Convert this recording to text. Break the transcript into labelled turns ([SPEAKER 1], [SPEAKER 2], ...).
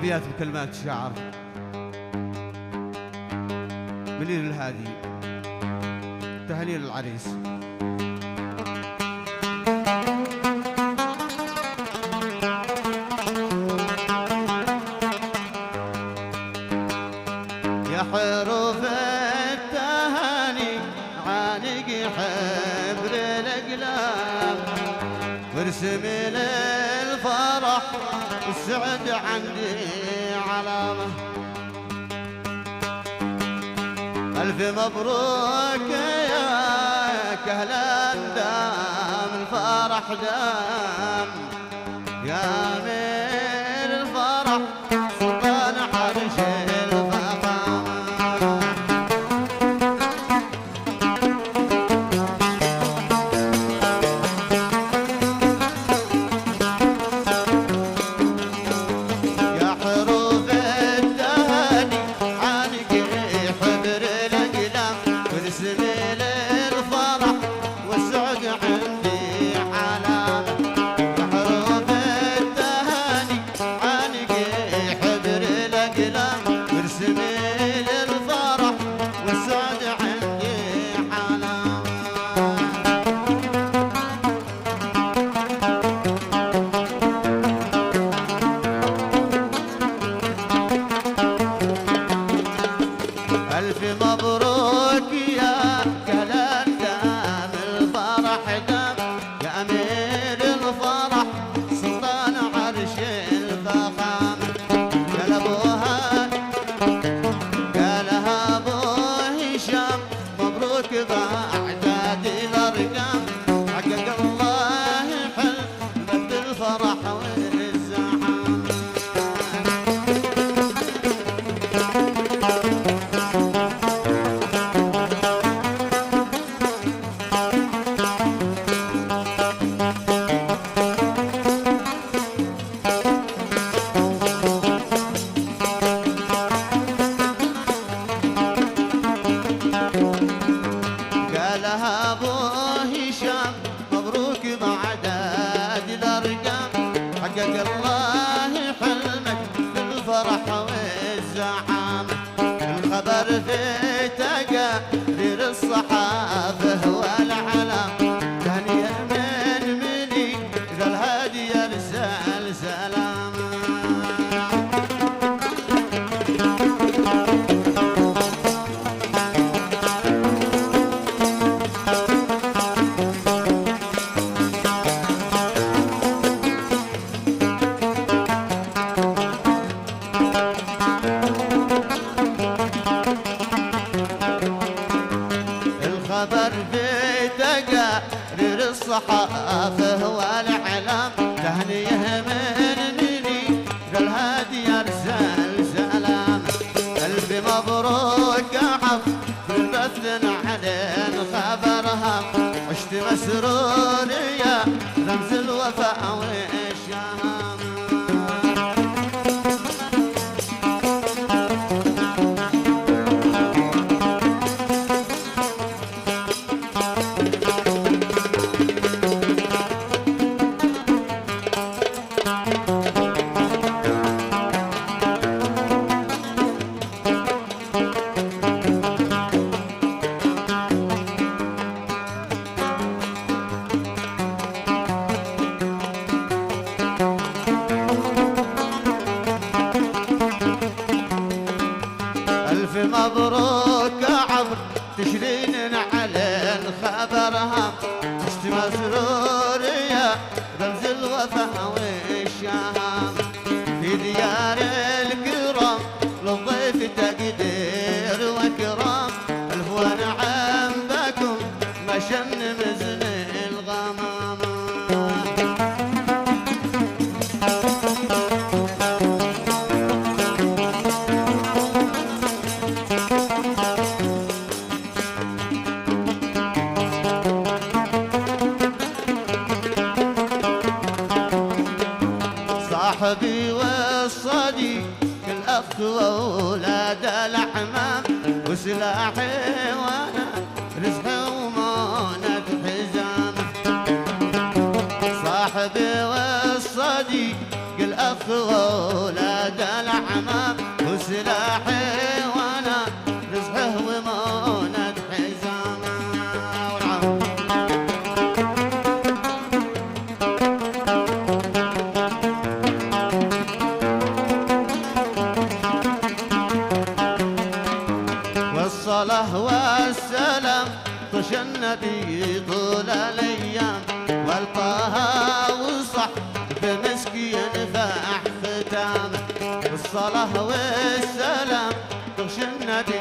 [SPEAKER 1] أبيات بكلمات شعر منير الهادي. تهاني للعريس. يا حروف التهاني عانق حبر الأقلام، وارسمي للفرح والسعد عندي علامة. ألف مبروك يا كهلا دام الفرح دام، يا أمير الفرح سلطان عرش الله حلمك بالفرح والزعامة. الخبر في تقارير الصحافة والعلام، تهنئة من مني ذا الهادي يرسل سلام. الخبر في تقارير الصحافة والإعلام، تهنئة من مني ذا الهادي يرسل سلام. ألف مبروك عفو بالبث علين خبرها، عشت مسرور يا رمز الوفاء والشهامة. مبروك عبر تشرين على خبرها، عشت مسرور يا رمز الوفاء والشهام. في ديار الكرام للضيف تقدير وكرام، ألف ونعم بكم ما شن مزن الغمامة. صاحبي والصديق الأخ وأولاد الأعمام، وسلاحي وأنا رزقي ومونة حزام. صاحبي والصديق الأخ وأولاد الأعمام، والصلاة والسلام طش النبي طول الأيام والطه وصح بمسكين فاح ختامه. الصلاة والسلام طش النبي